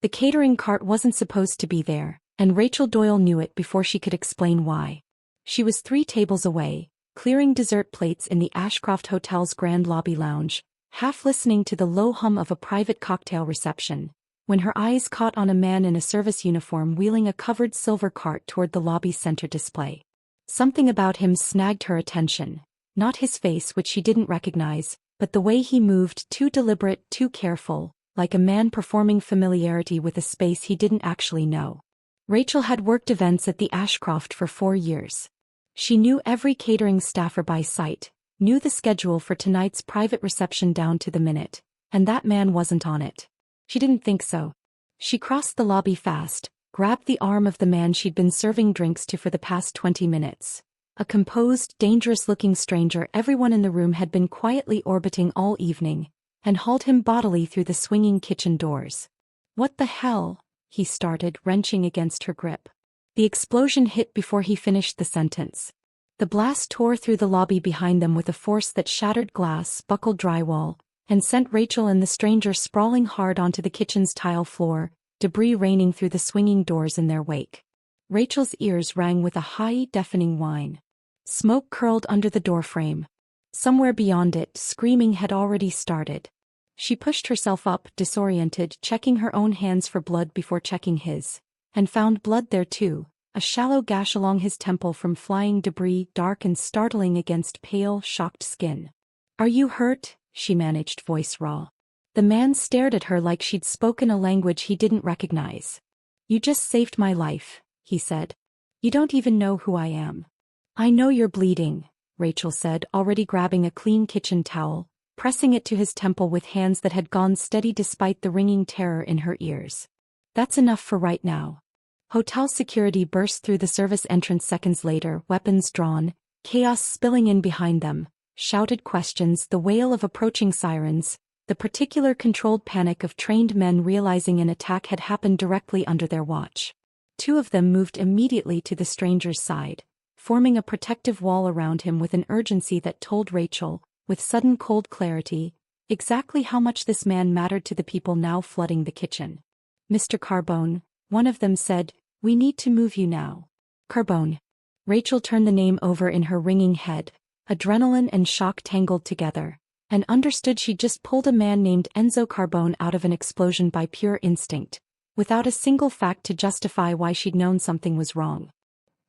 The catering cart wasn't supposed to be there, and Rachel Doyle knew it before she could explain why. She was 3 tables away, clearing dessert plates in the Ashcroft Hotel's Grand Lobby Lounge, half listening to the low hum of a private cocktail reception, when her eyes caught on a man in a service uniform wheeling a covered silver cart toward the lobby's center display. Something about him snagged her attention, not his face which she didn't recognize, but the way he moved, too deliberate, too careful, like a man performing familiarity with a space he didn't actually know. Rachel had worked events at the Ashcroft for 4 years. She knew every catering staffer by sight, knew the schedule for tonight's private reception down to the minute, and that man wasn't on it. She didn't think so. She crossed the lobby fast, grabbed the arm of the man she'd been serving drinks to for the past 20 minutes. A composed, dangerous-looking stranger everyone in the room had been quietly orbiting all evening, and hauled him bodily through the swinging kitchen doors. "What the hell?" he started, wrenching against her grip. The explosion hit before he finished the sentence. The blast tore through the lobby behind them with a force that shattered glass, buckled drywall, and sent Rachel and the stranger sprawling hard onto the kitchen's tile floor, debris raining through the swinging doors in their wake. Rachel's ears rang with a high, deafening whine. Smoke curled under the doorframe. Somewhere beyond it, screaming had already started. She pushed herself up, disoriented, checking her own hands for blood before checking his, and found blood there too, a shallow gash along his temple from flying debris, dark and startling against pale, shocked skin. "Are you hurt?" she managed, voice raw. The man stared at her like she'd spoken a language he didn't recognize. "You just saved my life," he said. "You don't even know who I am." "I know you're bleeding," Rachel said, already grabbing a clean kitchen towel, pressing it to his temple with hands that had gone steady despite the ringing terror in her ears. "That's enough for right now." Hotel security burst through the service entrance seconds later, weapons drawn, chaos spilling in behind them, shouted questions, the wail of approaching sirens, the particular controlled panic of trained men realizing an attack had happened directly under their watch. 2 of them moved immediately to the stranger's side, forming a protective wall around him with an urgency that told Rachel, with sudden cold clarity, exactly how much this man mattered to the people now flooding the kitchen. "Mr. Carbone," one of them said, "we need to move you now." "Carbone." Rachel turned the name over in her ringing head, adrenaline and shock tangled together, and understood she'd just pulled a man named Enzo Carbone out of an explosion by pure instinct, without a single fact to justify why she'd known something was wrong.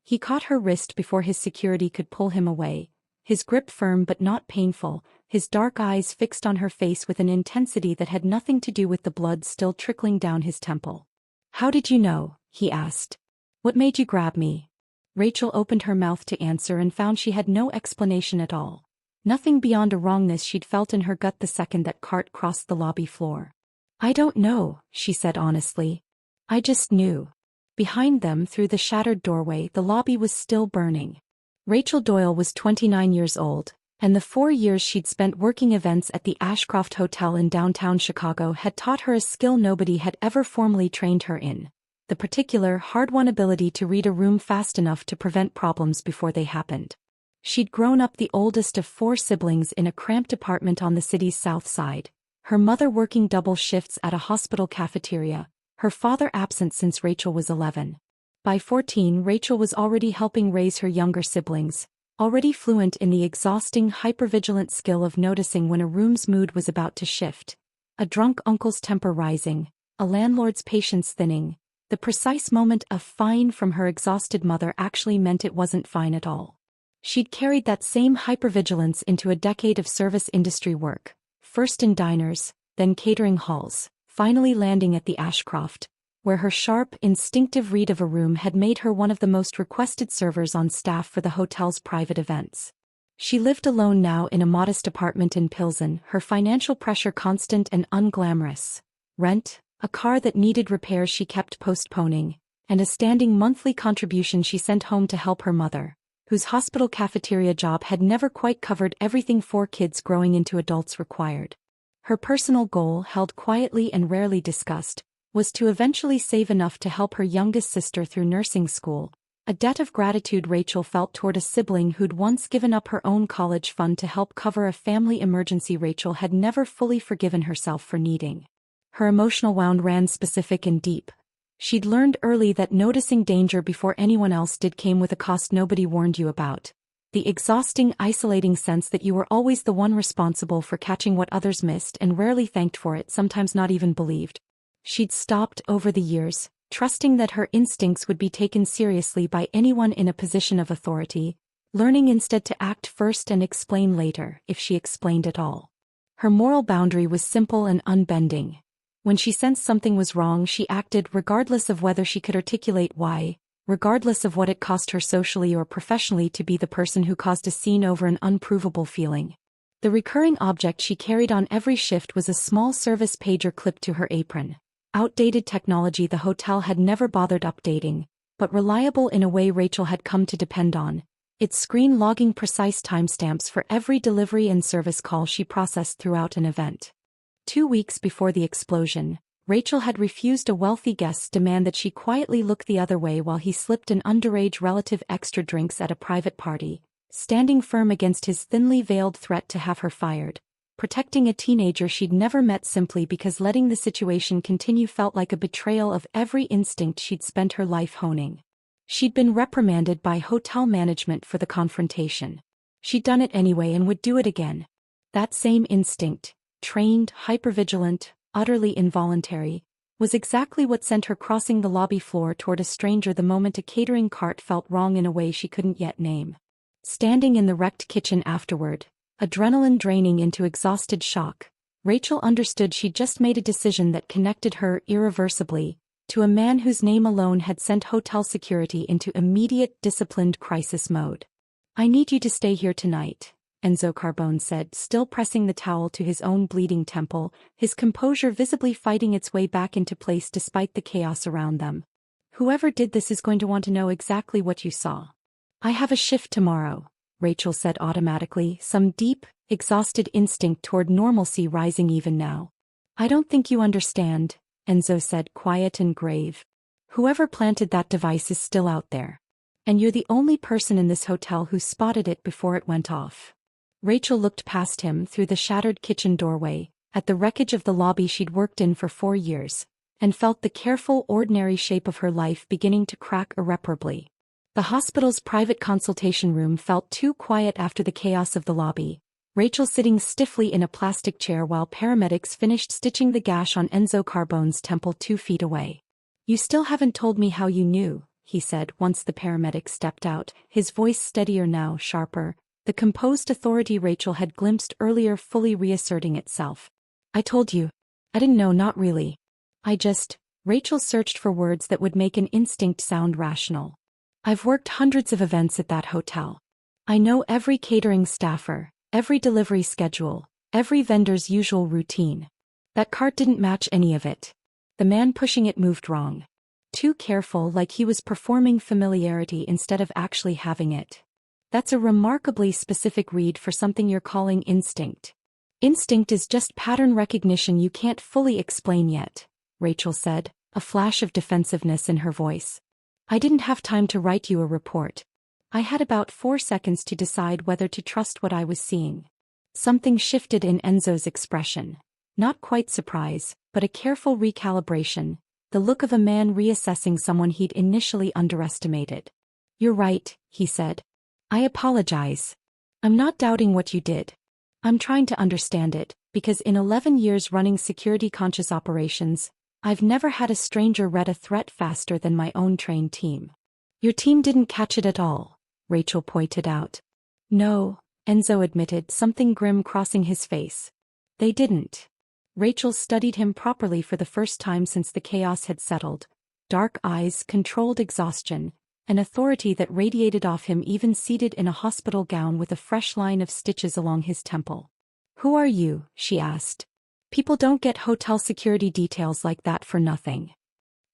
He caught her wrist before his security could pull him away, his grip firm but not painful, his dark eyes fixed on her face with an intensity that had nothing to do with the blood still trickling down his temple. "How did you know?" he asked. "What made you grab me?" Rachel opened her mouth to answer and found she had no explanation at all. Nothing beyond a wrongness she'd felt in her gut the second that cart crossed the lobby floor. "I don't know," she said honestly. "I just knew." Behind them, through the shattered doorway, the lobby was still burning. Rachel Doyle was 29 years old, and the 4 years she'd spent working events at the Ashcroft Hotel in downtown Chicago had taught her a skill nobody had ever formally trained her in: the particular, hard-won ability to read a room fast enough to prevent problems before they happened. She'd grown up the oldest of 4 siblings in a cramped apartment on the city's south side, her mother working double shifts at a hospital cafeteria, her father absent since Rachel was 11. By 14, Rachel was already helping raise her younger siblings, already fluent in the exhausting, hypervigilant skill of noticing when a room's mood was about to shift, a drunk uncle's temper rising, a landlord's patience thinning. The precise moment a fine from her exhausted mother actually meant it wasn't fine at all. She'd carried that same hypervigilance into a decade of service industry work, first in diners, then catering halls, finally landing at the Ashcroft, where her sharp, instinctive read of a room had made her one of the most requested servers on staff for the hotel's private events. She lived alone now in a modest apartment in Pilsen, her financial pressure constant and unglamorous. Rent, a car that needed repairs she kept postponing, and a standing monthly contribution she sent home to help her mother, whose hospital cafeteria job had never quite covered everything 4 kids growing into adults required. Her personal goal, held quietly and rarely discussed, was to eventually save enough to help her youngest sister through nursing school, a debt of gratitude Rachel felt toward a sibling who'd once given up her own college fund to help cover a family emergency Rachel had never fully forgiven herself for needing. Her emotional wound ran specific and deep. She'd learned early that noticing danger before anyone else did came with a cost nobody warned you about. The exhausting, isolating sense that you were always the one responsible for catching what others missed and rarely thanked for it, sometimes not even believed. She'd stopped over the years, trusting that her instincts would be taken seriously by anyone in a position of authority, learning instead to act first and explain later, if she explained at all. Her moral boundary was simple and unbending. When she sensed something was wrong, she acted regardless of whether she could articulate why, regardless of what it cost her socially or professionally to be the person who caused a scene over an unprovable feeling. The recurring object she carried on every shift was a small service pager clipped to her apron. Outdated technology the hotel had never bothered updating, but reliable in a way Rachel had come to depend on, its screen logging precise timestamps for every delivery and service call she processed throughout an event. 2 weeks before the explosion, Rachel had refused a wealthy guest's demand that she quietly look the other way while he slipped an underage relative extra drinks at a private party, standing firm against his thinly veiled threat to have her fired, protecting a teenager she'd never met simply because letting the situation continue felt like a betrayal of every instinct she'd spent her life honing. She'd been reprimanded by hotel management for the confrontation. She'd done it anyway and would do it again. That same instinct, trained, hypervigilant, utterly involuntary, was exactly what sent her crossing the lobby floor toward a stranger the moment a catering cart felt wrong in a way she couldn't yet name. Standing in the wrecked kitchen afterward, adrenaline draining into exhausted shock, Rachel understood she'd just made a decision that connected her irreversibly to a man whose name alone had sent hotel security into immediate disciplined crisis mode. "I need you to stay here tonight," Enzo Carbone said, still pressing the towel to his own bleeding temple, his composure visibly fighting its way back into place despite the chaos around them. "Whoever did this is going to want to know exactly what you saw." "I have a shift tomorrow," Rachel said automatically, some deep, exhausted instinct toward normalcy rising even now. "I don't think you understand," Enzo said, quiet and grave. "Whoever planted that device is still out there. And you're the only person in this hotel who spotted it before it went off." Rachel looked past him through the shattered kitchen doorway, at the wreckage of the lobby she'd worked in for 4 years, and felt the careful, ordinary shape of her life beginning to crack irreparably. The hospital's private consultation room felt too quiet after the chaos of the lobby, Rachel sitting stiffly in a plastic chair while paramedics finished stitching the gash on Enzo Carbone's temple 2 feet away. "You still haven't told me how you knew," he said once the paramedic stepped out, his voice steadier now, sharper, the composed authority Rachel had glimpsed earlier fully reasserting itself. "I told you. I didn't know, not really. Rachel searched for words that would make an instinct sound rational. "I've worked hundreds of events at that hotel. I know every catering staffer, every delivery schedule, every vendor's usual routine. That cart didn't match any of it. The man pushing it moved wrong. Too careful, like he was performing familiarity instead of actually having it. That's a remarkably specific read for something you're calling instinct." "Instinct is just pattern recognition you can't fully explain yet," Rachel said, a flash of defensiveness in her voice. "I didn't have time to write you a report. I had about 4 seconds to decide whether to trust what I was seeing." Something shifted in Enzo's expression. Not quite surprise, but a careful recalibration, the look of a man reassessing someone he'd initially underestimated. "You're right," he said. "I apologize. I'm not doubting what you did. I'm trying to understand it, because in 11 years running security-conscious operations, I've never had a stranger read a threat faster than my own trained team." "Your team didn't catch it at all," Rachel pointed out. "No," Enzo admitted, something grim crossing his face. "They didn't." Rachel studied him properly for the first time since the chaos had settled. Dark eyes, controlled exhaustion, an authority that radiated off him even seated in a hospital gown with a fresh line of stitches along his temple. "Who are you?" she asked. "People don't get hotel security details like that for nothing."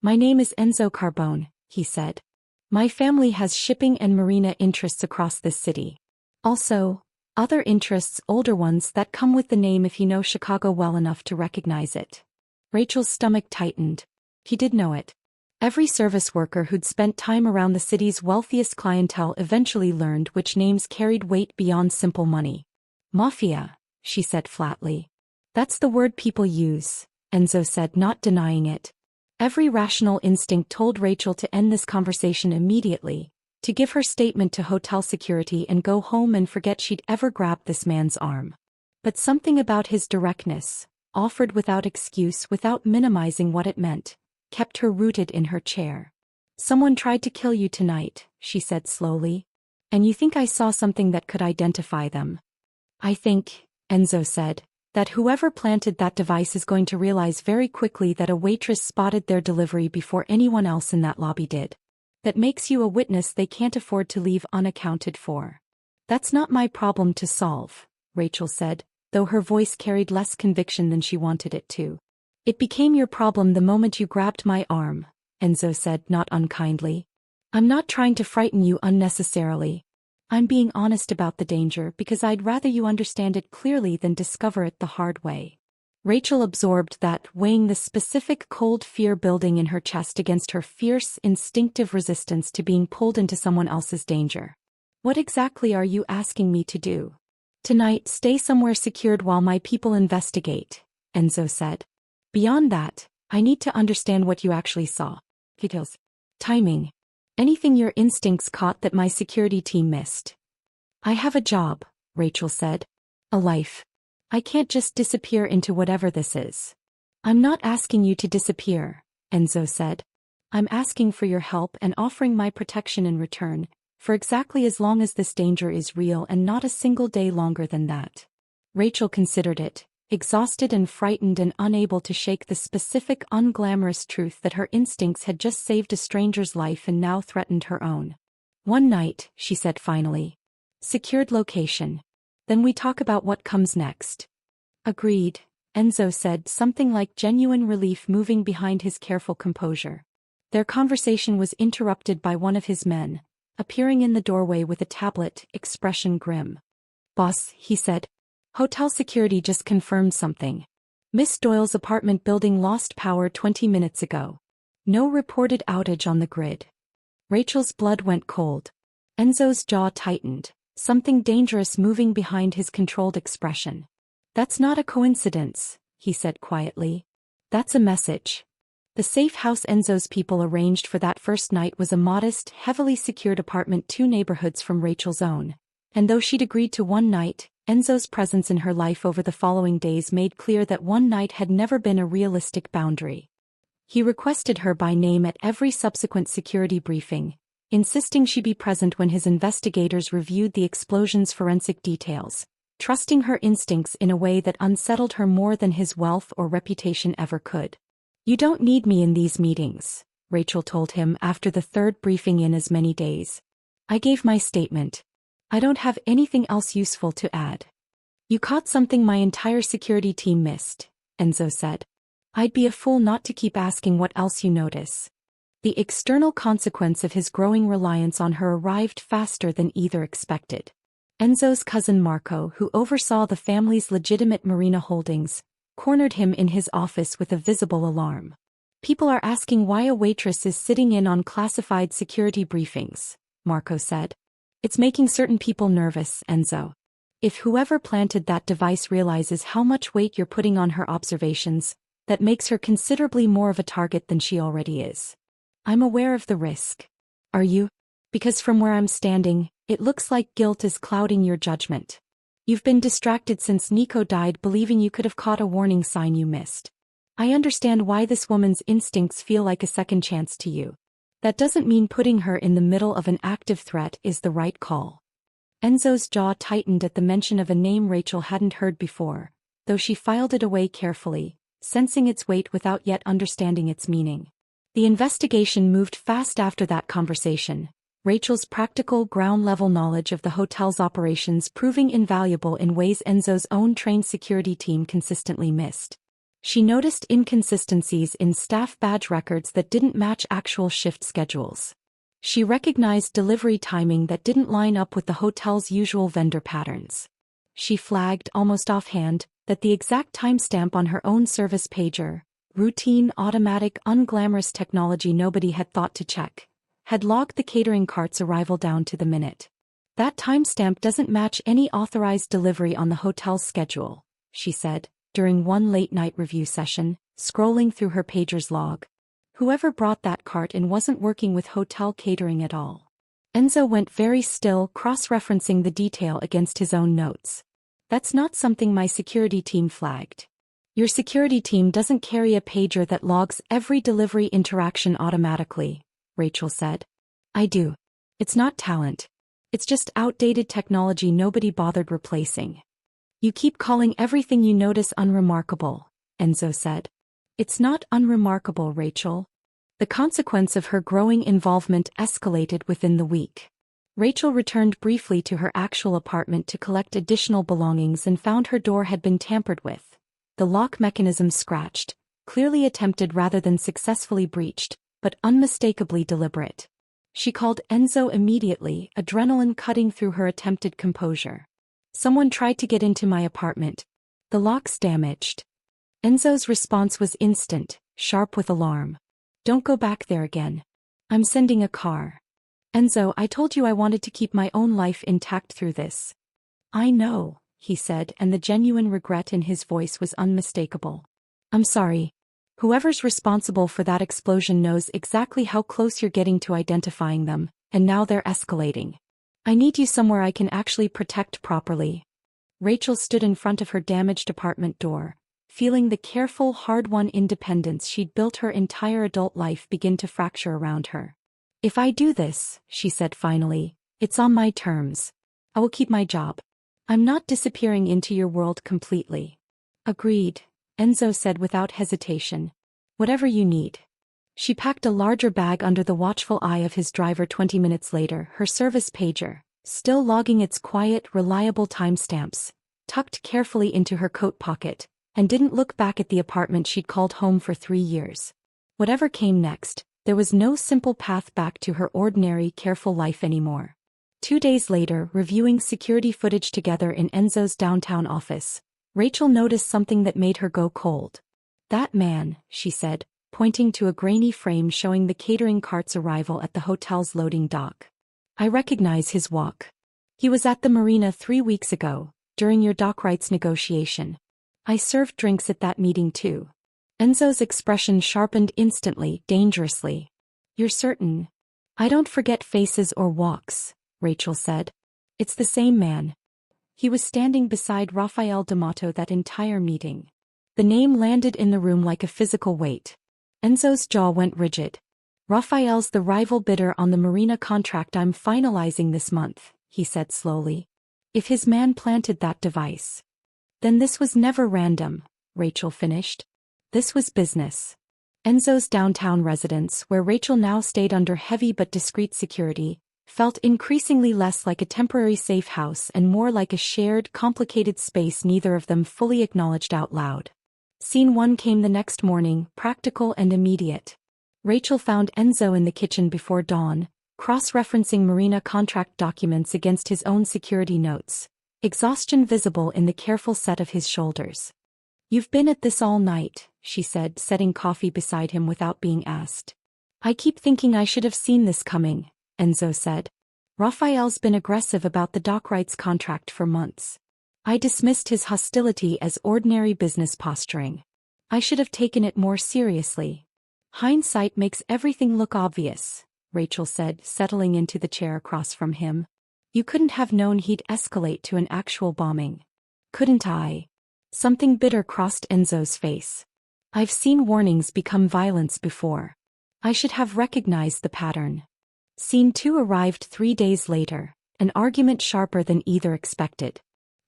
"My name is Enzo Carbone," he said. "My family has shipping and marina interests across this city. Also, other interests, older ones that come with the name if you know Chicago well enough to recognize it." Rachel's stomach tightened. He did know it. Every service worker who'd spent time around the city's wealthiest clientele eventually learned which names carried weight beyond simple money. "Mafia," she said flatly. "That's the word people use. Enzo said, not denying it. Every rational instinct told Rachel to end this conversation immediately, to give her statement to hotel security and go home and forget she'd ever grabbed this man's arm. But something about his directness, offered without excuse, without minimizing what it meant, kept her rooted in her chair. Someone tried to kill you tonight, she said slowly. And you think I saw something that could identify them? I think, Enzo said, that whoever planted that device is going to realize very quickly that a waitress spotted their delivery before anyone else in that lobby did. That makes you a witness they can't afford to leave unaccounted for. That's not my problem to solve, Rachel said, though her voice carried less conviction than she wanted it to. It became your problem the moment you grabbed my arm, Enzo said, not unkindly. I'm not trying to frighten you unnecessarily. I'm being honest about the danger because I'd rather you understand it clearly than discover it the hard way. Rachel absorbed that, weighing the specific cold fear building in her chest against her fierce, instinctive resistance to being pulled into someone else's danger. What exactly are you asking me to do? Tonight, stay somewhere secured while my people investigate, Enzo said. Beyond that, I need to understand what you actually saw. Details. Timing. Anything your instincts caught that my security team missed. I have a job, Rachel said. A life. I can't just disappear into whatever this is. I'm not asking you to disappear, Enzo said. I'm asking for your help and offering my protection in return, for exactly as long as this danger is real and not a single day longer than that. Rachel considered it, exhausted and frightened and unable to shake the specific unglamorous truth that her instincts had just saved a stranger's life and now threatened her own. One night, she said finally. Secured location. Then we talk about what comes next. Agreed, Enzo said, something like genuine relief moving behind his careful composure. Their conversation was interrupted by one of his men, appearing in the doorway with a tablet, expression grim. Boss, he said. Hotel security just confirmed something. Miss Doyle's apartment building lost power 20 minutes ago. No reported outage on the grid. Rachel's blood went cold. Enzo's jaw tightened, something dangerous moving behind his controlled expression. That's not a coincidence, he said quietly. That's a message. The safe house Enzo's people arranged for that first night was a modest, heavily secured apartment 2 neighborhoods from Rachel's own. And though she'd agreed to one night, Enzo's presence in her life over the following days made clear that one night had never been a realistic boundary. He requested her by name at every subsequent security briefing, insisting she be present when his investigators reviewed the explosion's forensic details, trusting her instincts in a way that unsettled her more than his wealth or reputation ever could. You don't need me in these meetings, Rachel told him after the third briefing in as many days. I gave my statement. I don't have anything else useful to add. You caught something my entire security team missed, Enzo said. I'd be a fool not to keep asking what else you notice. The external consequence of his growing reliance on her arrived faster than either expected. Enzo's cousin Marco, who oversaw the family's legitimate marina holdings, cornered him in his office with a visible alarm. People are asking why a waitress is sitting in on classified security briefings, Marco said. It's making certain people nervous, Enzo. If whoever planted that device realizes how much weight you're putting on her observations, that makes her considerably more of a target than she already is. I'm aware of the risk. Are you? Because from where I'm standing, it looks like guilt is clouding your judgment. You've been distracted since Nico died, believing you could have caught a warning sign you missed. I understand why this woman's instincts feel like a second chance to you. That doesn't mean putting her in the middle of an active threat is the right call. Enzo's jaw tightened at the mention of a name Rachel hadn't heard before, though she filed it away carefully, sensing its weight without yet understanding its meaning. The investigation moved fast after that conversation, Rachel's practical ground-level knowledge of the hotel's operations proving invaluable in ways Enzo's own trained security team consistently missed. She noticed inconsistencies in staff badge records that didn't match actual shift schedules. She recognized delivery timing that didn't line up with the hotel's usual vendor patterns. She flagged, almost offhand, that the exact timestamp on her own service pager, routine, automatic, unglamorous technology nobody had thought to check, had logged the catering cart's arrival down to the minute. That timestamp doesn't match any authorized delivery on the hotel's schedule, she said, during one late-night review session. scrolling through her pager's log. Whoever brought that cart in wasn't working with hotel catering at all. Enzo went very still, cross-referencing the detail against his own notes. That's not something my security team flagged. Your security team doesn't carry a pager that logs every delivery interaction automatically, Rachel said. I do. It's not talent. It's just outdated technology nobody bothered replacing. You keep calling everything you notice unremarkable, Enzo said. It's not unremarkable, Rachel. The consequence of her growing involvement escalated within the week. Rachel returned briefly to her actual apartment to collect additional belongings and found her door had been tampered with. The lock mechanism scratched, clearly attempted rather than successfully breached, but unmistakably deliberate. She called Enzo immediately, adrenaline cutting through her attempted composure. Someone tried to get into my apartment. The lock's damaged. Enzo's response was instant, sharp with alarm. Don't go back there again. I'm sending a car. Enzo, I told you I wanted to keep my own life intact through this. I know, he said, and the genuine regret in his voice was unmistakable. I'm sorry. Whoever's responsible for that explosion knows exactly how close you're getting to identifying them, and now they're escalating. I need you somewhere I can actually protect properly. Rachel stood in front of her damaged apartment door, feeling the careful, hard-won independence she'd built her entire adult life begin to fracture around her. If I do this, she said finally, it's on my terms. I will keep my job. I'm not disappearing into your world completely. Agreed, Enzo said without hesitation. Whatever you need. She packed a larger bag under the watchful eye of his driver 20 minutes later, her service pager, still logging its quiet, reliable timestamps, tucked carefully into her coat pocket, and didn't look back at the apartment she'd called home for 3 years. Whatever came next, there was no simple path back to her ordinary, careful life anymore. 2 days later, reviewing security footage together in Enzo's downtown office, Rachel noticed something that made her go cold. That man, she said, pointing to a grainy frame showing the catering cart's arrival at the hotel's loading dock. I recognize his walk. He was at the marina 3 weeks ago, during your dock rights negotiation. I served drinks at that meeting too. Enzo's expression sharpened instantly, dangerously. You're certain? I don't forget faces or walks, Rachel said. It's the same man. He was standing beside Rafael D'Amato that entire meeting. The name landed in the room like a physical weight. Enzo's jaw went rigid. Rafael's the rival bidder on the marina contract I'm finalizing this month, he said slowly. If his man planted that device. Then this was never random, Rachel finished. This was business. Enzo's downtown residence, where Rachel now stayed under heavy but discreet security, felt increasingly less like a temporary safe house and more like a shared, complicated space neither of them fully acknowledged out loud. Scene 1 came the next morning, practical and immediate. Rachel found Enzo in the kitchen before dawn, cross-referencing marina contract documents against his own security notes, exhaustion visible in the careful set of his shoulders. You've been at this all night, she said, setting coffee beside him without being asked. I keep thinking I should have seen this coming, Enzo said. Rafael's been aggressive about the dock rights contract for months. I dismissed his hostility as ordinary business posturing. I should have taken it more seriously. Hindsight makes everything look obvious, Rachel said, settling into the chair across from him. You couldn't have known he'd escalate to an actual bombing. Couldn't I? Something bitter crossed Enzo's face. I've seen warnings become violence before. I should have recognized the pattern. Scene 2 arrived 3 days later, an argument sharper than either expected.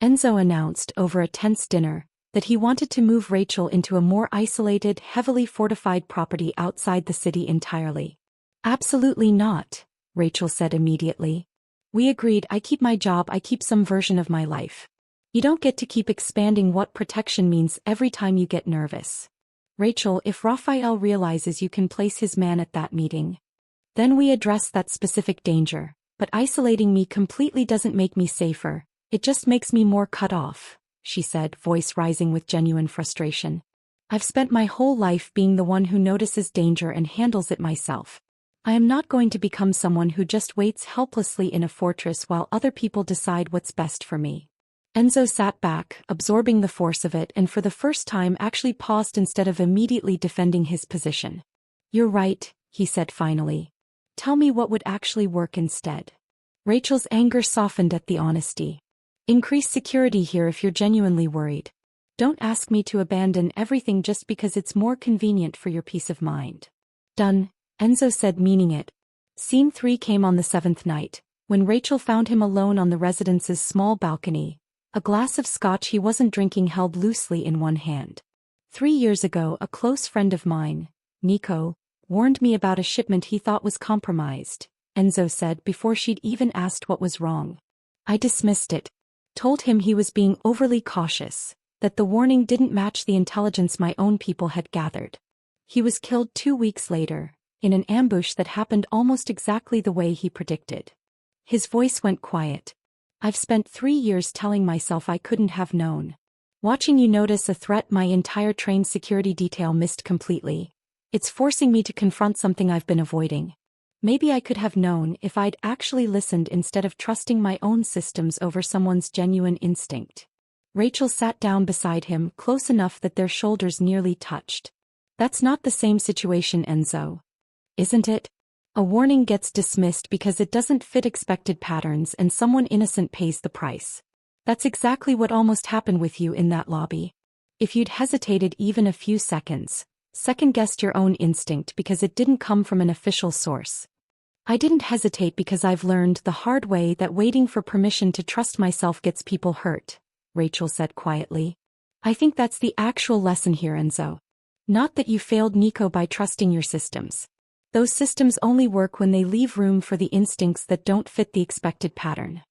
Enzo announced over a tense dinner that he wanted to move Rachel into a more isolated, heavily fortified property outside the city entirely. Absolutely not, Rachel said immediately. We agreed. I keep my job, I keep some version of my life. You don't get to keep expanding what protection means every time you get nervous. Rachel, if Rafael realizes you can place his man at that meeting, then we address that specific danger, but isolating me completely doesn't make me safer, it just makes me more cut off, she said, voice rising with genuine frustration. I've spent my whole life being the one who notices danger and handles it myself. I am not going to become someone who just waits helplessly in a fortress while other people decide what's best for me. Enzo sat back, absorbing the force of it, and for the first time actually paused instead of immediately defending his position. "You're right," he said finally. "Tell me what would actually work instead." Rachel's anger softened at the honesty. "Increase security here if you're genuinely worried. Don't ask me to abandon everything just because it's more convenient for your peace of mind." "Done," Enzo said, meaning it. Scene 3 came on the 7th night, when Rachel found him alone on the residence's small balcony, a glass of scotch he wasn't drinking held loosely in one hand. 3 years ago, a close friend of mine, Nico, warned me about a shipment he thought was compromised, Enzo said before she'd even asked what was wrong. I dismissed it. Told him he was being overly cautious, that the warning didn't match the intelligence my own people had gathered. He was killed 2 weeks later, in an ambush that happened almost exactly the way he predicted. His voice went quiet. I've spent 3 years telling myself I couldn't have known. Watching you notice a threat my entire trained security detail missed completely. It's forcing me to confront something I've been avoiding. Maybe I could have known if I'd actually listened instead of trusting my own systems over someone's genuine instinct. Rachel sat down beside him, close enough that their shoulders nearly touched. That's not the same situation, Enzo. Isn't it? A warning gets dismissed because it doesn't fit expected patterns and someone innocent pays the price. That's exactly what almost happened with you in that lobby. If you'd hesitated even a few seconds, second-guessed your own instinct because it didn't come from an official source. I didn't hesitate because I've learned the hard way that waiting for permission to trust myself gets people hurt, Rachel said quietly. I think that's the actual lesson here, Enzo. Not that you failed Nico by trusting your systems. Those systems only work when they leave room for the instincts that don't fit the expected pattern.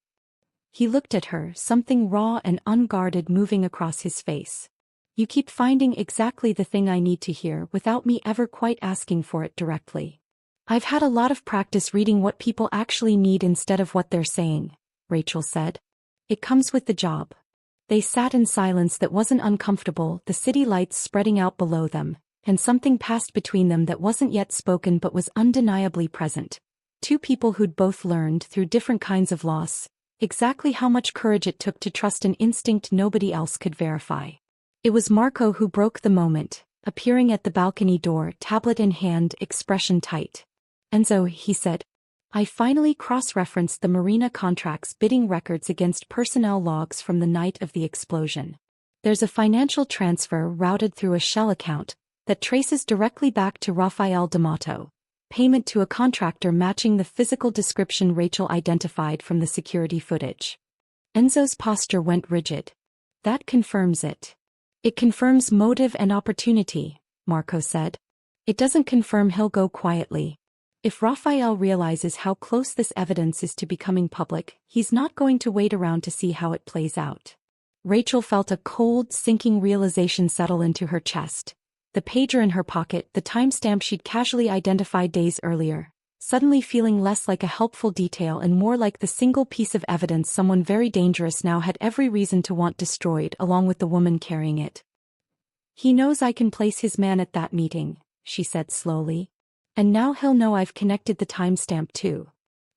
He looked at her, something raw and unguarded moving across his face. You keep finding exactly the thing I need to hear without me ever quite asking for it directly. I've had a lot of practice reading what people actually need instead of what they're saying, Rachel said. It comes with the job. They sat in silence that wasn't uncomfortable, the city lights spreading out below them, and something passed between them that wasn't yet spoken but was undeniably present. Two people who'd both learned, through different kinds of loss, exactly how much courage it took to trust an instinct nobody else could verify. It was Marco who broke the moment, appearing at the balcony door, tablet in hand, expression tight. Enzo, he said. I finally cross-referenced the marina contract's bidding records against personnel logs from the night of the explosion. There's a financial transfer routed through a shell account that traces directly back to Rafael D'Amato, payment to a contractor matching the physical description Rachel identified from the security footage. Enzo's posture went rigid. That confirms it. It confirms motive and opportunity, Marco said. It doesn't confirm he'll go quietly. If Rafael realizes how close this evidence is to becoming public, he's not going to wait around to see how it plays out. Rachel felt a cold, sinking realization settle into her chest. The pager in her pocket, the timestamp she'd casually identified days earlier, suddenly feeling less like a helpful detail and more like the single piece of evidence someone very dangerous now had every reason to want destroyed, along with the woman carrying it. He knows I can place his man at that meeting, she said slowly. And now he'll know I've connected the timestamp too.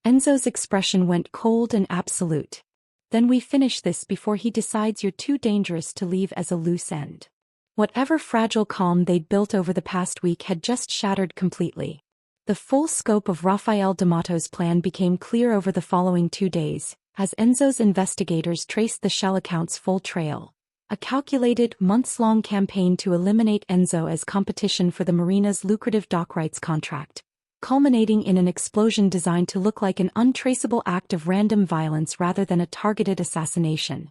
Enzo's expression went cold and absolute. Then we finish this before he decides you're too dangerous to leave as a loose end. Whatever fragile calm they'd built over the past week had just shattered completely. The full scope of Rafael D'Amato's plan became clear over the following 2 days, as Enzo's investigators traced the shell account's full trail. A calculated, months-long campaign to eliminate Enzo as competition for the marina's lucrative dock rights contract, culminating in an explosion designed to look like an untraceable act of random violence rather than a targeted assassination.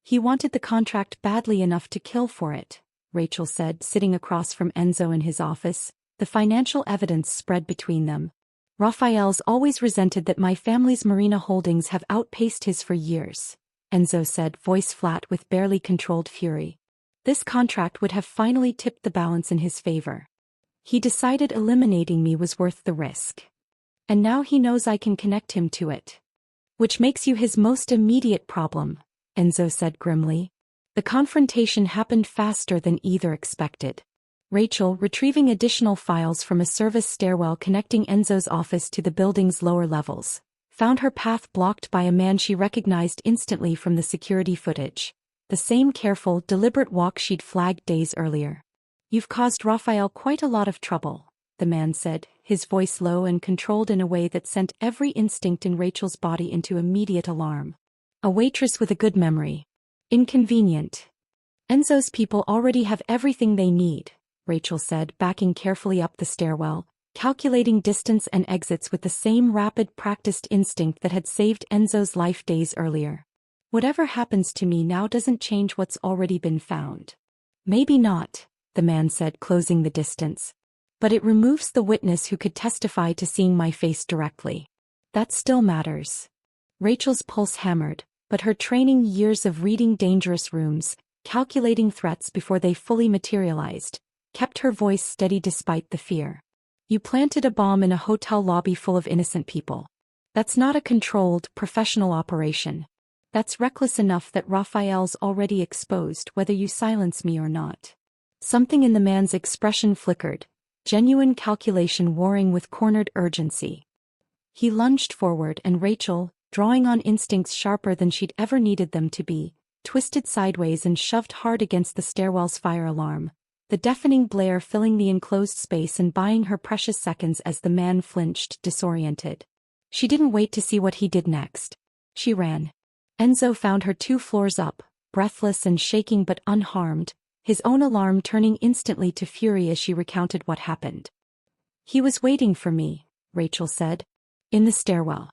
He wanted the contract badly enough to kill for it, Rachel said, sitting across from Enzo in his office. The financial evidence spread between them. Rafael's always resented that my family's marina holdings have outpaced his for years, Enzo said, voice flat with barely controlled fury. This contract would have finally tipped the balance in his favor. He decided eliminating me was worth the risk. And now he knows I can connect him to it. Which makes you his most immediate problem, Enzo said grimly. The confrontation happened faster than either expected. Rachel, retrieving additional files from a service stairwell connecting Enzo's office to the building's lower levels, found her path blocked by a man she recognized instantly from the security footage. The same careful, deliberate walk she'd flagged days earlier. "You've caused Raphael quite a lot of trouble," the man said, his voice low and controlled in a way that sent every instinct in Rachel's body into immediate alarm. A waitress with a good memory. Inconvenient. "Enzo's people already have everything they need," Rachel said, backing carefully up the stairwell, calculating distance and exits with the same rapid, practiced instinct that had saved Enzo's life days earlier. "Whatever happens to me now doesn't change what's already been found." "Maybe not," the man said, closing the distance. "But it removes the witness who could testify to seeing my face directly. That still matters." Rachel's pulse hammered, but her training, years of reading dangerous rooms, calculating threats before they fully materialized, kept her voice steady despite the fear. "You planted a bomb in a hotel lobby full of innocent people. That's not a controlled, professional operation. That's reckless enough that Raphael's already exposed whether you silence me or not." Something in the man's expression flickered, genuine calculation warring with cornered urgency. He lunged forward and Rachel, drawing on instincts sharper than she'd ever needed them to be, twisted sideways and shoved hard against the stairwell's fire alarm, the deafening blare filling the enclosed space and buying her precious seconds as the man flinched, disoriented. She didn't wait to see what he did next. She ran. Enzo found her 2 floors up, breathless and shaking but unharmed, his own alarm turning instantly to fury as she recounted what happened. "He was waiting for me," Rachel said. "In the stairwell.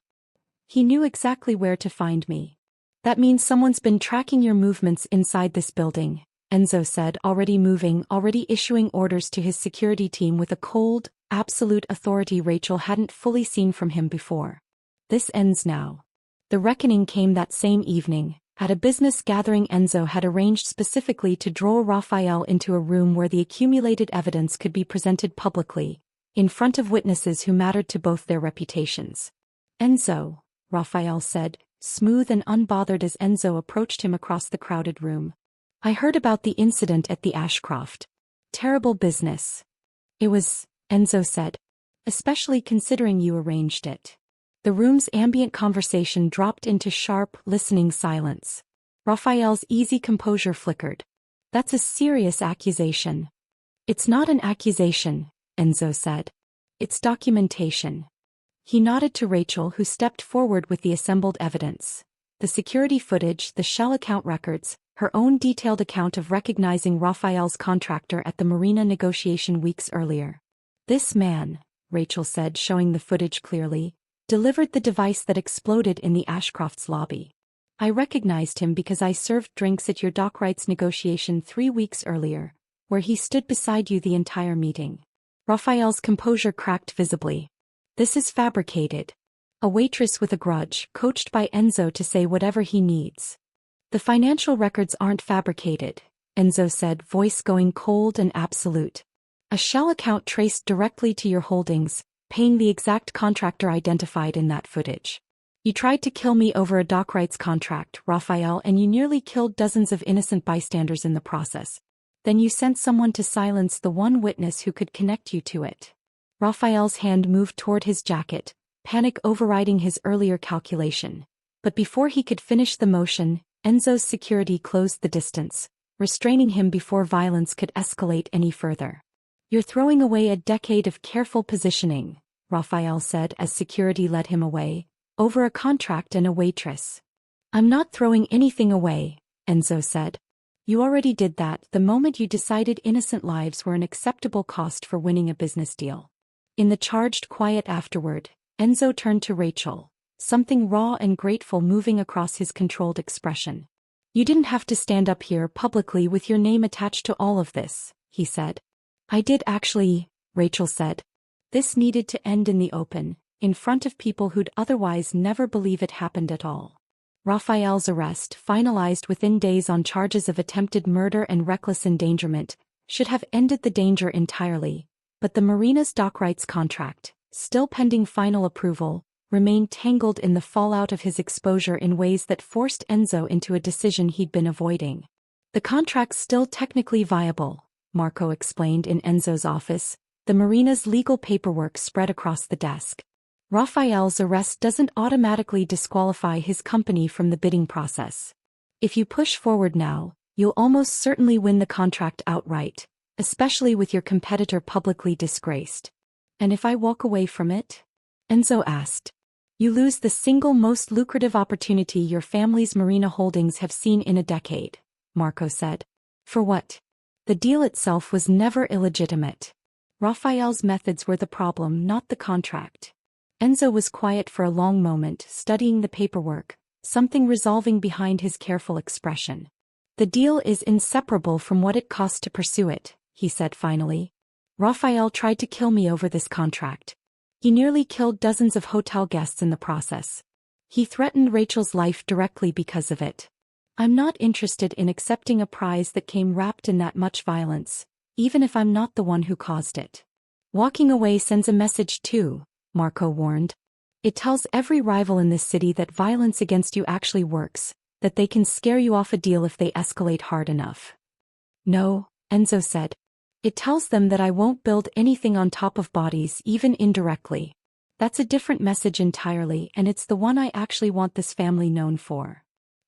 He knew exactly where to find me." "That means someone's been tracking your movements inside this building," Enzo said, already moving, already issuing orders to his security team with a cold, absolute authority Rachel hadn't fully seen from him before. "This ends now." The reckoning came that same evening, at a business gathering Enzo had arranged specifically to draw Raphael into a room where the accumulated evidence could be presented publicly, in front of witnesses who mattered to both their reputations. "Enzo," Raphael said, smooth and unbothered as Enzo approached him across the crowded room. "I heard about the incident at the Ashcroft. Terrible business." "It was," Enzo said. "Especially considering you arranged it." The room's ambient conversation dropped into sharp, listening silence. Raphael's easy composure flickered. "That's a serious accusation." "It's not an accusation," Enzo said. "It's documentation." He nodded to Rachel, who stepped forward with the assembled evidence. The security footage, the shell account records, her own detailed account of recognizing Raphael's contractor at the marina negotiation weeks earlier. "This man," Rachel said, showing the footage clearly, "delivered the device that exploded in the Ashcroft's lobby. I recognized him because I served drinks at your dock rights negotiation 3 weeks earlier, where he stood beside you the entire meeting." Raphael's composure cracked visibly. "This is fabricated." A waitress with a grudge, coached by Enzo to say whatever he needs. "The financial records aren't fabricated," Enzo said, voice going cold and absolute. "A shell account traced directly to your holdings, paying the exact contractor identified in that footage. You tried to kill me over a dock rights contract, Raphael, and you nearly killed dozens of innocent bystanders in the process. Then you sent someone to silence the one witness who could connect you to it." Raphael's hand moved toward his jacket, panic overriding his earlier calculation. But before he could finish the motion, Enzo's security closed the distance, restraining him before violence could escalate any further. "You're throwing away a decade of careful positioning," Raphael said as security led him away, "over a contract and a waitress." "I'm not throwing anything away," Enzo said. "You already did that the moment you decided innocent lives were an acceptable cost for winning a business deal." In the charged quiet afterward, Enzo turned to Rachel, something raw and grateful moving across his controlled expression. "You didn't have to stand up here publicly with your name attached to all of this," he said. "I did actually," Rachel said. "This needed to end in the open, in front of people who'd otherwise never believe it happened at all." Raphael's arrest, finalized within days on charges of attempted murder and reckless endangerment, should have ended the danger entirely, but the marina's dock rights contract, still pending final approval, remained tangled in the fallout of his exposure in ways that forced Enzo into a decision he'd been avoiding. "The contract's still technically viable," Marco explained in Enzo's office, the marina's legal paperwork spread across the desk. Raphael's arrest doesn't automatically disqualify his company from the bidding process. If you push forward now, you'll almost certainly win the contract outright, especially with your competitor publicly disgraced. And if I walk away from it? Enzo asked. You lose the single most lucrative opportunity your family's marina holdings have seen in a decade, Marco said. For what? The deal itself was never illegitimate. Raphael's methods were the problem, not the contract. Enzo was quiet for a long moment, studying the paperwork, something resolving behind his careful expression. The deal is inseparable from what it cost to pursue it, he said finally. Raphael tried to kill me over this contract. He nearly killed dozens of hotel guests in the process. He threatened Rachel's life directly because of it. I'm not interested in accepting a prize that came wrapped in that much violence, even if I'm not the one who caused it. Walking away sends a message too, Marco warned. It tells every rival in this city that violence against you actually works, that they can scare you off a deal if they escalate hard enough. No, Enzo said. It tells them that I won't build anything on top of bodies, even indirectly. That's a different message entirely, and it's the one I actually want this family known for.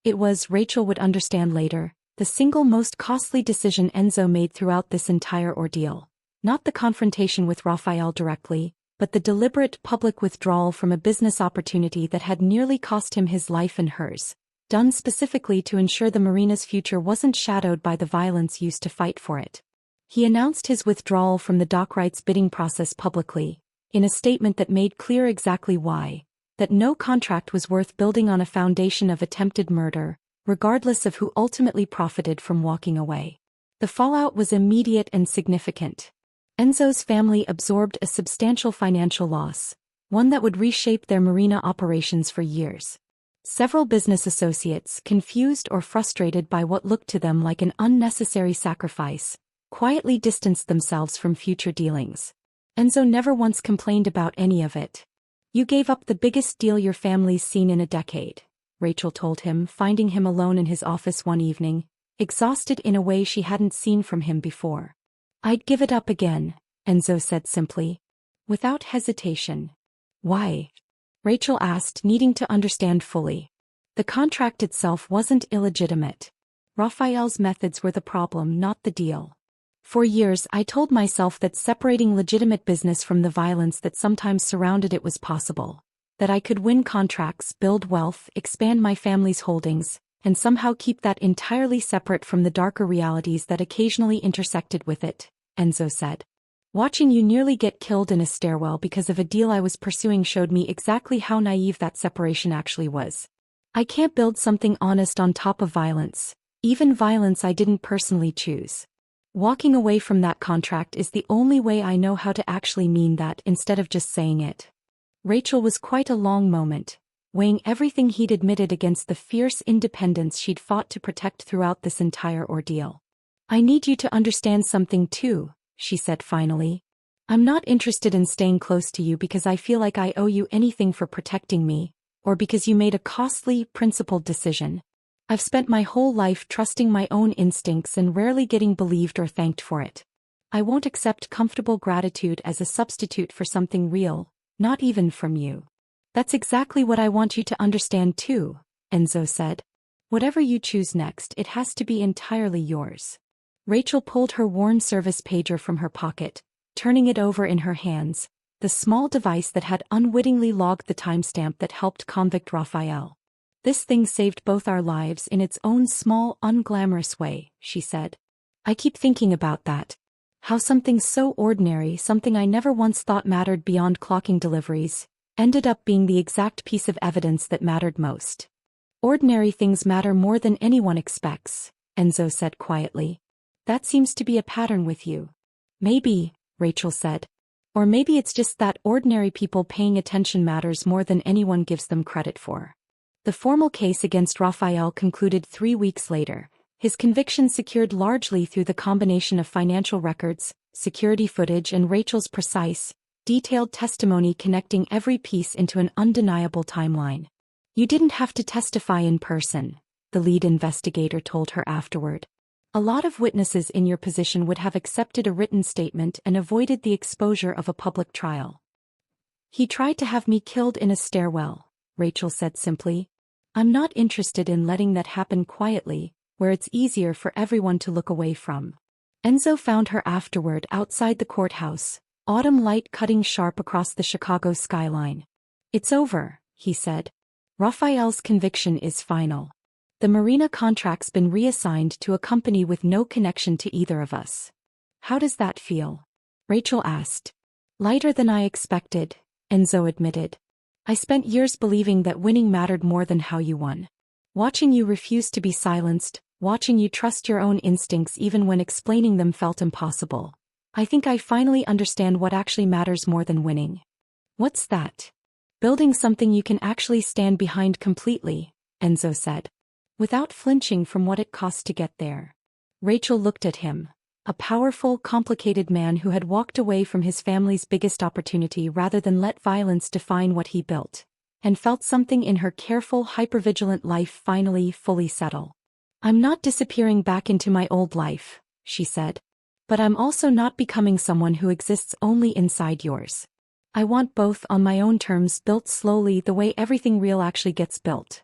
It was, Rachel would understand later, the single most costly decision Enzo made throughout this entire ordeal. Not the confrontation with Raphael directly, but the deliberate public withdrawal from a business opportunity that had nearly cost him his life and hers, done specifically to ensure the marina's future wasn't shadowed by the violence used to fight for it. He announced his withdrawal from the dock rights bidding process publicly, in a statement that made clear exactly why, that no contract was worth building on a foundation of attempted murder, regardless of who ultimately profited from walking away. The fallout was immediate and significant. Enzo's family absorbed a substantial financial loss, one that would reshape their marina operations for years. Several business associates, confused or frustrated by what looked to them like an unnecessary sacrifice, quietly distanced themselves from future dealings. Enzo never once complained about any of it. You gave up the biggest deal your family's seen in a decade, Rachel told him, finding him alone in his office one evening, exhausted in a way she hadn't seen from him before. I'd give it up again, Enzo said simply. Without hesitation. Why? Rachel asked, needing to understand fully. The contract itself wasn't illegitimate. Raphael's methods were the problem, not the deal. For years I told myself that separating legitimate business from the violence that sometimes surrounded it was possible. That I could win contracts, build wealth, expand my family's holdings, and somehow keep that entirely separate from the darker realities that occasionally intersected with it, Enzo said. Watching you nearly get killed in a stairwell because of a deal I was pursuing showed me exactly how naive that separation actually was. I can't build something honest on top of violence, even violence I didn't personally choose. Walking away from that contract is the only way I know how to actually mean that instead of just saying it. Rachel was quite a long moment, weighing everything he'd admitted against the fierce independence she'd fought to protect throughout this entire ordeal. I need you to understand something too, she said finally. I'm not interested in staying close to you because I feel like I owe you anything for protecting me, or because you made a costly, principled decision. I've spent my whole life trusting my own instincts and rarely getting believed or thanked for it. I won't accept comfortable gratitude as a substitute for something real, not even from you. That's exactly what I want you to understand too, Enzo said. Whatever you choose next, it has to be entirely yours. Rachel pulled her worn service pager from her pocket, turning it over in her hands, the small device that had unwittingly logged the timestamp that helped convict Raphael. This thing saved both our lives in its own small, unglamorous way, she said. I keep thinking about that. How something so ordinary, something I never once thought mattered beyond clocking deliveries, ended up being the exact piece of evidence that mattered most. Ordinary things matter more than anyone expects, Enzo said quietly. That seems to be a pattern with you. Maybe, Rachel said. Or maybe it's just that ordinary people paying attention matters more than anyone gives them credit for. The formal case against Raphael concluded 3 weeks later, his conviction secured largely through the combination of financial records, security footage and Rachel's precise, detailed testimony connecting every piece into an undeniable timeline. You didn't have to testify in person, the lead investigator told her afterward. A lot of witnesses in your position would have accepted a written statement and avoided the exposure of a public trial. He tried to have me killed in a stairwell, Rachel said simply. I'm not interested in letting that happen quietly, where it's easier for everyone to look away from. Enzo found her afterward outside the courthouse, autumn light cutting sharp across the Chicago skyline. It's over, he said. Raphael's conviction is final. The marina contract's been reassigned to a company with no connection to either of us. How does that feel? Rachel asked. Lighter than I expected, Enzo admitted. I spent years believing that winning mattered more than how you won. Watching you refuse to be silenced, watching you trust your own instincts even when explaining them felt impossible. I think I finally understand what actually matters more than winning. What's that? Building something you can actually stand behind completely, Enzo said. Without flinching from what it cost to get there. Rachel looked at him, a powerful, complicated man who had walked away from his family's biggest opportunity rather than let violence define what he built, and felt something in her careful, hypervigilant life finally fully settle. I'm not disappearing back into my old life, she said. But I'm also not becoming someone who exists only inside yours. I want both on my own terms, built slowly the way everything real actually gets built.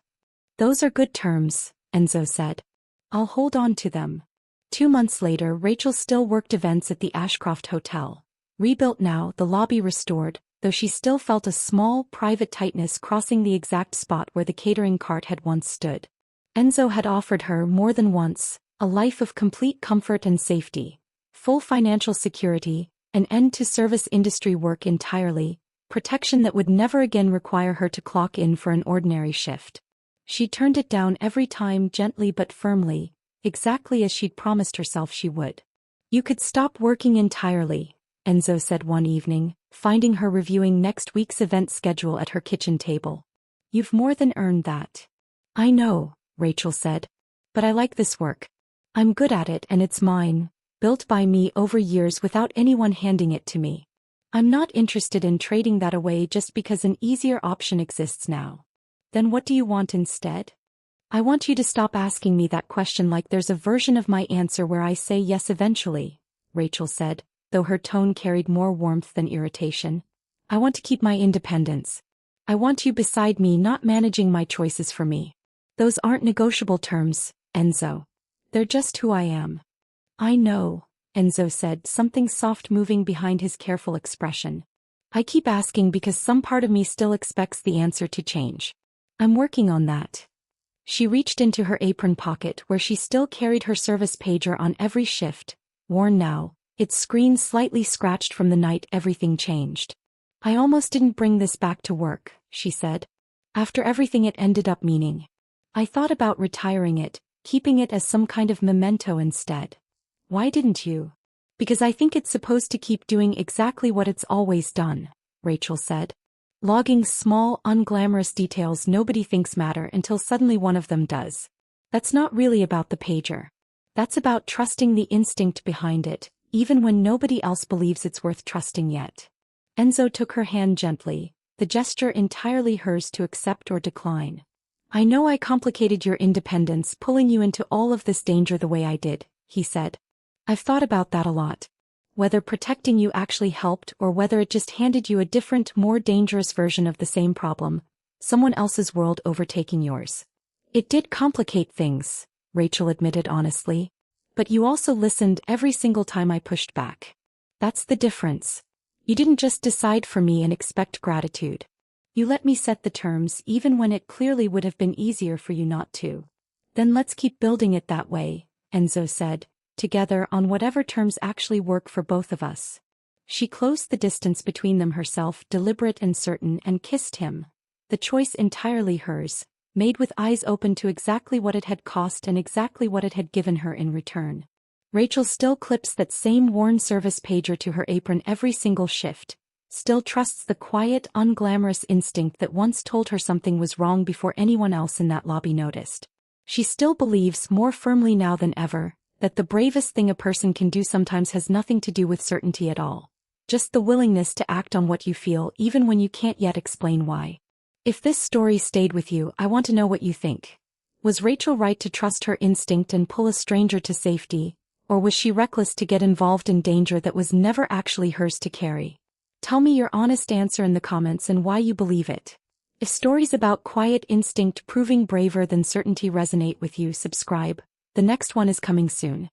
Those are good terms, Enzo said. I'll hold on to them. 2 months later, Rachel still worked events at the Ashcroft Hotel. Rebuilt now, the lobby restored, though she still felt a small, private tightness crossing the exact spot where the catering cart had once stood. Enzo had offered her more than once, a life of complete comfort and safety, full financial security, an end to service industry work entirely, protection that would never again require her to clock in for an ordinary shift. She turned it down every time, gently but firmly, exactly as she'd promised herself she would. You could stop working entirely, Enzo said one evening, finding her reviewing next week's event schedule at her kitchen table. You've more than earned that. I know, Rachel said. But I like this work. I'm good at it and it's mine, built by me over years without anyone handing it to me. I'm not interested in trading that away just because an easier option exists now. Then what do you want instead? I want you to stop asking me that question like there's a version of my answer where I say yes eventually, Rachel said, though her tone carried more warmth than irritation. I want to keep my independence. I want you beside me, not managing my choices for me. Those aren't negotiable terms, Enzo. They're just who I am. I know, Enzo said, something soft moving behind his careful expression. I keep asking because some part of me still expects the answer to change. I'm working on that. She reached into her apron pocket where she still carried her service pager on every shift, worn now, its screen slightly scratched from the night everything changed. I almost didn't bring this back to work, she said. After everything it ended up meaning. I thought about retiring it, keeping it as some kind of memento instead. Why didn't you? Because I think it's supposed to keep doing exactly what it's always done, Rachel said. Logging small, unglamorous details nobody thinks matter until suddenly one of them does. That's not really about the pager. That's about trusting the instinct behind it, even when nobody else believes it's worth trusting yet. Enzo took her hand gently, the gesture entirely hers to accept or decline. I know I complicated your independence pulling you into all of this danger the way I did, he said. I've thought about that a lot. Whether protecting you actually helped or whether it just handed you a different, more dangerous version of the same problem, someone else's world overtaking yours. It did complicate things, Rachel admitted honestly. But you also listened every single time I pushed back. That's the difference. You didn't just decide for me and expect gratitude. You let me set the terms even when it clearly would have been easier for you not to. Then let's keep building it that way, Enzo said, together on whatever terms actually work for both of us. She closed the distance between them herself, deliberate and certain, and kissed him. The choice entirely hers, made with eyes open to exactly what it had cost and exactly what it had given her in return. Rachel still clips that same worn service pager to her apron every single shift, still trusts the quiet, unglamorous instinct that once told her something was wrong before anyone else in that lobby noticed. She still believes, more firmly now than ever, that the bravest thing a person can do sometimes has nothing to do with certainty at all. Just the willingness to act on what you feel even when you can't yet explain why. If this story stayed with you, I want to know what you think. Was Rachel right to trust her instinct and pull a stranger to safety, or was she reckless to get involved in danger that was never actually hers to carry? Tell me your honest answer in the comments and why you believe it. If stories about quiet instinct proving braver than certainty resonate with you, subscribe. The next one is coming soon.